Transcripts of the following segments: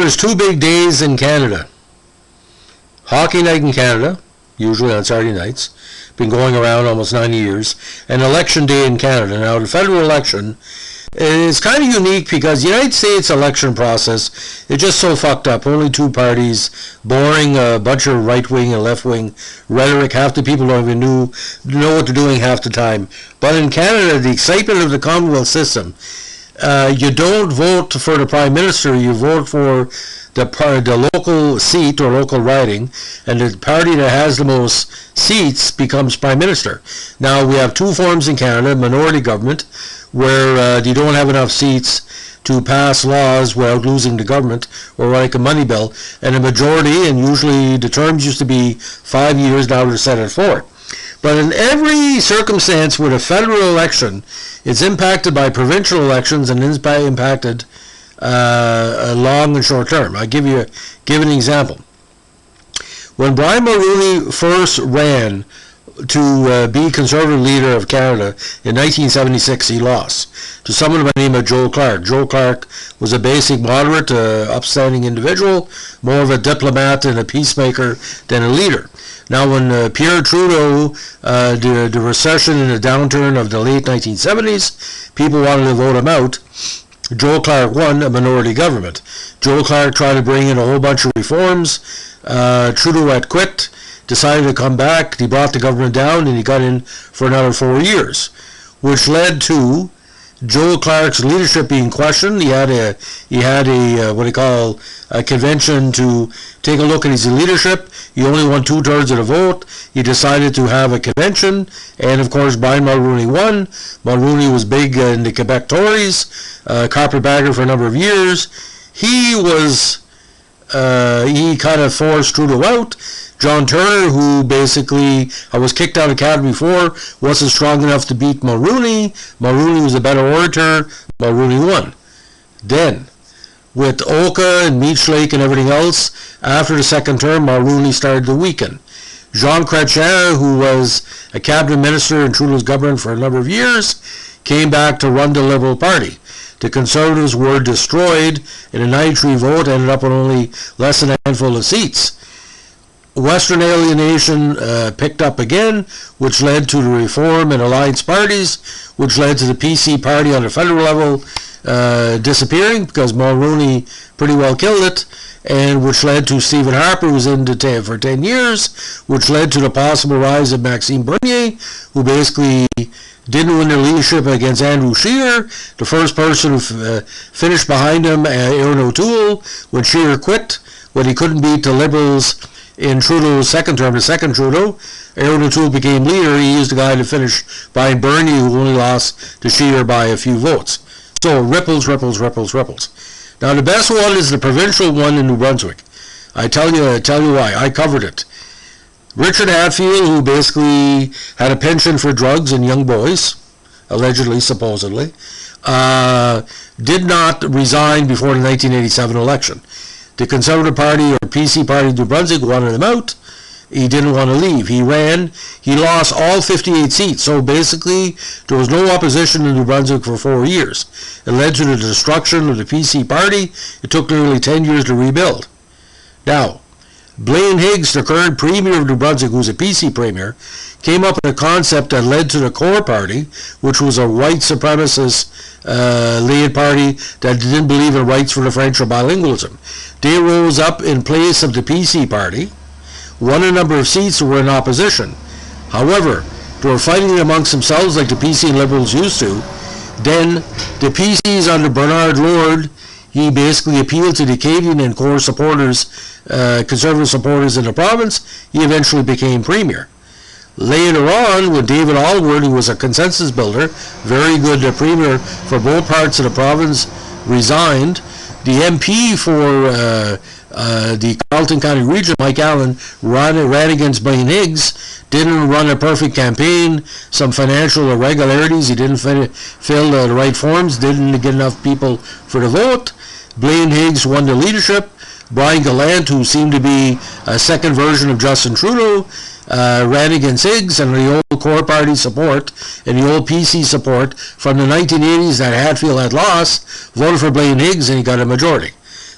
there's two big days in Canada. Hockey night in Canada, usually on Saturday nights, been going around almost 90 years, and election day in Canada. Now, the federal election is kind of unique because the United States election process is just so fucked up. Only two parties, boring, a bunch of right-wing and left-wing rhetoric. Half the people don't even know what they're doing half the time. But in Canada, the excitement of the Commonwealth system, you don't vote for the Prime Minister, you vote for the local seat or local riding, and the party that has the most seats becomes Prime Minister. Now, we have two forms in Canada, minority government, where you don't have enough seats to pass laws without losing the government, or like a money bill, and a majority, and usually the terms used to be 5 years, now they're set at 4. But in every circumstance with a federal election, it's impacted by provincial elections and is impacted long and short term. I'll give an example. When Brian Mulroney first ran to be Conservative leader of Canada in 1976, he lost to someone by the name of Joe Clark. Joe Clark was a basic moderate, upstanding individual, more of a diplomat and a peacemaker than a leader. Now, when Pierre Trudeau, the recession and the downturn of the late 1970s, people wanted to vote him out, Joe Clark won a minority government. Joe Clark tried to bring in a whole bunch of reforms. Trudeau had quit, decided to come back. He brought the government down, and he got in for another 4 years, which led to Joe Clark's leadership being questioned. He had a what they call a convention to take a look at his leadership. He only won 2/3 of the vote. He decided to have a convention, and of course Brian Mulroney won. Mulroney was big in the Quebec Tories, carpetbagger for a number of years. He kind of forced Trudeau out. John Turner, who basically was kicked out of Canada before, wasn't strong enough to beat Mulroney. Mulroney was a better orator. Mulroney won. Then, with Oka and Meech Lake and everything else, after the second term, Mulroney started to weaken. Jean Chrétien, who was a cabinet minister in Trudeau's government for a number of years, came back to run the Liberal Party. The Conservatives were destroyed in a 93 vote, ended up with only less than a handful of seats. Western alienation picked up again, which led to the Reform and Alliance parties, which led to the PC party on the federal level disappearing because Mulroney pretty well killed it, and which led to Stephen Harper, who was in for 10 years, which led to the possible rise of Maxime Bernier, who basically didn't win the leadership against Andrew Scheer. The first person who finished behind him, Aaron O'Toole, when Scheer quit, when he couldn't beat the Liberals in Trudeau's second term, the second Trudeau, Aaron O'Toole became leader. He used the guy to finish behind Bernier, who only lost to Scheer by a few votes. So ripples. Now the best one is the provincial one in New Brunswick. I tell you why. I covered it. Richard Hatfield, who basically had a penchant for drugs and young boys, allegedly, supposedly, did not resign before the 1987 election. The Conservative Party or PC Party in New Brunswick wanted him out. He didn't want to leave. He ran. He lost all 58 seats. So basically, there was no opposition in New Brunswick for 4 years. It led to the destruction of the PC Party. It took nearly 10 years to rebuild. Now, Blaine Higgs, the current Premier of New Brunswick, who's a PC Premier, came up with a concept that led to the Core Party, which was a white supremacist lead party that didn't believe in rights for the French or bilingualism. They rose up in place of the PC Party, won a number of seats, and were in opposition. However, they were fighting amongst themselves like the PC and Liberals used to. Then the PCs under Bernard Lord, he basically appealed to the Acadian and Core supporters, Conservative supporters in the province. He eventually became Premier. Later on, when David Alward, who was a consensus builder, very good Premier for both parts of the province, resigned, the MP for the Carleton County region, Mike Allen, ran against Blaine Higgs, didn't run a perfect campaign, some financial irregularities, he didn't fill the right forms, didn't get enough people for the vote. Blaine Higgs won the leadership. Brian Gallant, who seemed to be a second version of Justin Trudeau, ran against Higgs, and the old Core Party support and the old PC support from the 1980s that Hatfield had lost voted for Blaine Higgs, and he got a majority.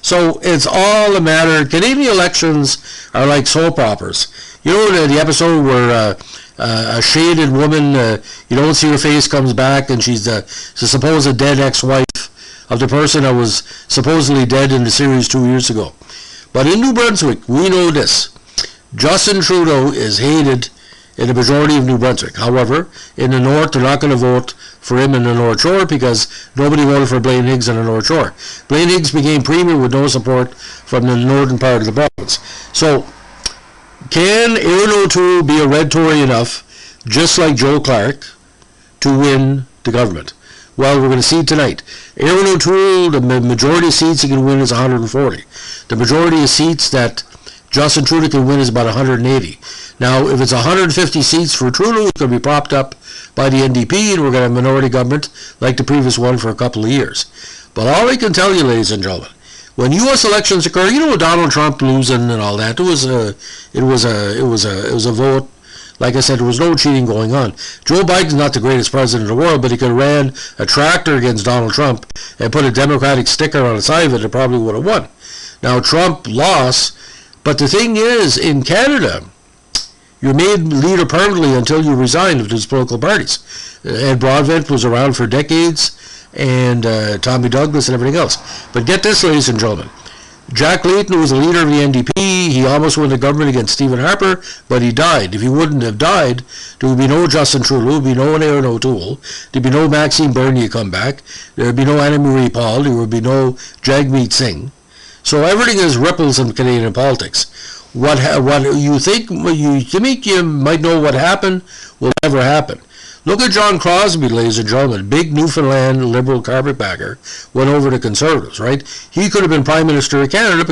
So it's all a matter. Canadian elections are like soap operas. You know the episode where a shaded woman, you don't see her face, comes back, and she's the supposed dead ex-wife of the person that was supposedly dead in the series 2 years ago. But in New Brunswick, we know this. Justin Trudeau is hated in the majority of New Brunswick. However, in the North, they're not going to vote for him in the North Shore because nobody voted for Blaine Higgs in the North Shore. Blaine Higgs became premier with no support from the northern part of the province. So, can Aaron O'Toole be a red Tory enough, just like Joe Clark, to win the government? Well, we're going to see tonight. Aaron O'Toole, the majority of seats he can win is 140. The majority of seats that Justin Trudeau can win is about 180. Now, if it's 150 seats for Trudeau, it's going to be propped up by the NDP, and we're going to have a minority government like the previous one for a couple of years. But all I can tell you, ladies and gentlemen, when U.S. elections occur, you know, Donald Trump losing and all that, it was a vote. Like I said, there was no cheating going on. Joe Biden's not the greatest president in the world, but he could have ran a tractor against Donald Trump and put a Democratic sticker on the side of it, and probably would have won. Now, Trump lost, but the thing is, in Canada, you're made leader permanently until you resign of these political parties. Ed Broadbent was around for decades, and Tommy Douglas and everything else. But get this, ladies and gentlemen. Jack Layton was the leader of the NDP. He almost won the government against Stephen Harper, but he died. If he wouldn't have died, there would be no Justin Trudeau, there would be no Aaron O'Toole, there would be no Maxime Bernier come back, there would be no Anne-Marie Paul, there would be no Jagmeet Singh. So everything is ripples in Canadian politics. What you think you might know what happened will never happen. Look at John Crosby, ladies and gentlemen, big Newfoundland Liberal carpetbagger, went over to Conservatives, right? He could have been Prime Minister of Canada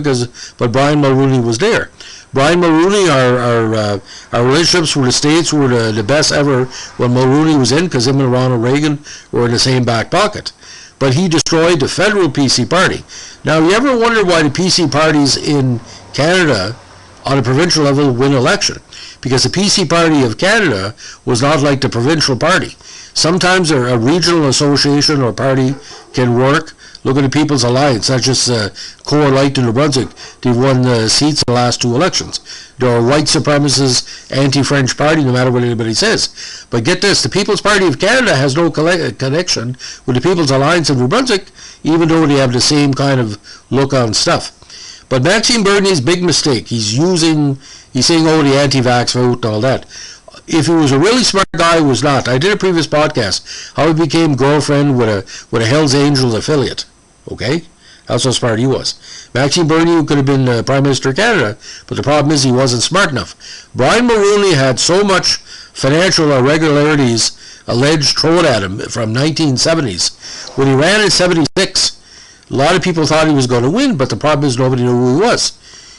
but Brian Mulroney was there. Brian Mulroney, our relationships with the States were the best ever when Mulroney was in, because him and Ronald Reagan were in the same back pocket. But he destroyed the federal PC party. Now, you ever wonder why the PC parties in Canada on a provincial level win election? Because the PC party of Canada was not like the provincial party. Sometimes a regional association or party can work. Look at the People's Alliance, not just Core Light in New Brunswick. They've won seats in the last two elections. They're a white supremacist, anti-French party, no matter what anybody says. But get this, the People's Party of Canada has no connection with the People's Alliance of New Brunswick, even though they have the same kind of look on stuff. But Maxime Bernier's big mistake. He's saying, oh, the anti-vax vote and all that. If he was a really smart guy, he was not. I did a previous podcast, how he became girlfriend with a Hells Angels affiliate. Okay? That's how smart he was. Maxime Bernier could have been Prime Minister of Canada, but the problem is he wasn't smart enough. Brian Mulroney had so much financial irregularities alleged thrown at him from 1970s. When he ran in 76, a lot of people thought he was going to win, but the problem is nobody knew who he was.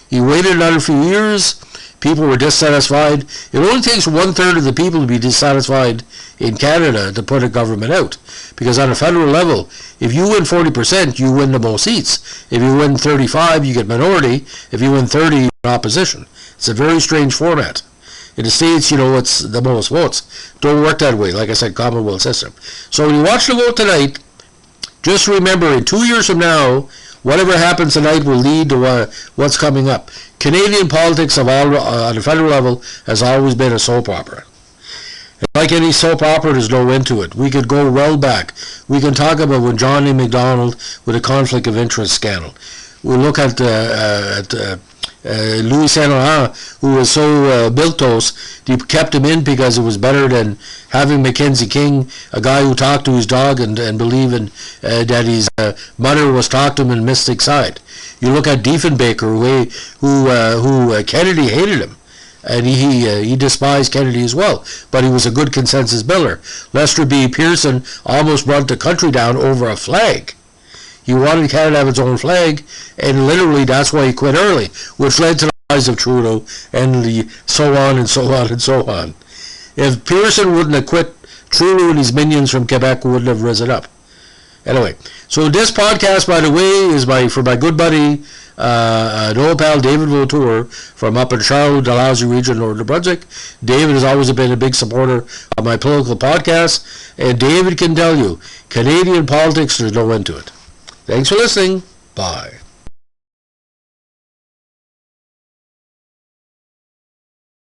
He waited another few years. People were dissatisfied. It only takes 1/3 of the people to be dissatisfied in Canada to put a government out. Because on a federal level, if you win 40%, you win the most seats. If you win 35, you get minority. If you win 30, you get opposition. It's a very strange format. In the States, you know, it's the most votes. Don't work that way. Like I said, Commonwealth system. So when you watch the vote tonight, just remember, in 2 years from now, whatever happens tonight will lead to what's coming up. Canadian politics on the federal level has always been a soap opera. And like any soap opera, there's no end to it. We could go well back. We can talk about when John A. Macdonald with a conflict of interest scandal. We'll look at Louis Saint Laurent, who was so milquetoast, they kept him in because it was better than having Mackenzie King, a guy who talked to his dog and believing that his mother was talking to him in Mystic Side. You look at Diefenbaker, who Kennedy hated him, and he despised Kennedy as well, but he was a good consensus builder. Lester B. Pearson almost brought the country down over a flag. He wanted Canada to have its own flag, and literally that's why he quit early, which led to the rise of Trudeau and so on and so on and so on. If Pearson wouldn't have quit, Trudeau and his minions from Quebec wouldn't have risen up. Anyway, so this podcast, by the way, is for my good buddy, an old pal, David Vautour, from up in Charlotte, Dalhousie region, Northern Brunswick. David has always been a big supporter of my political podcast, and David can tell you, Canadian politics, there's no end to it. Thanks for listening. Bye.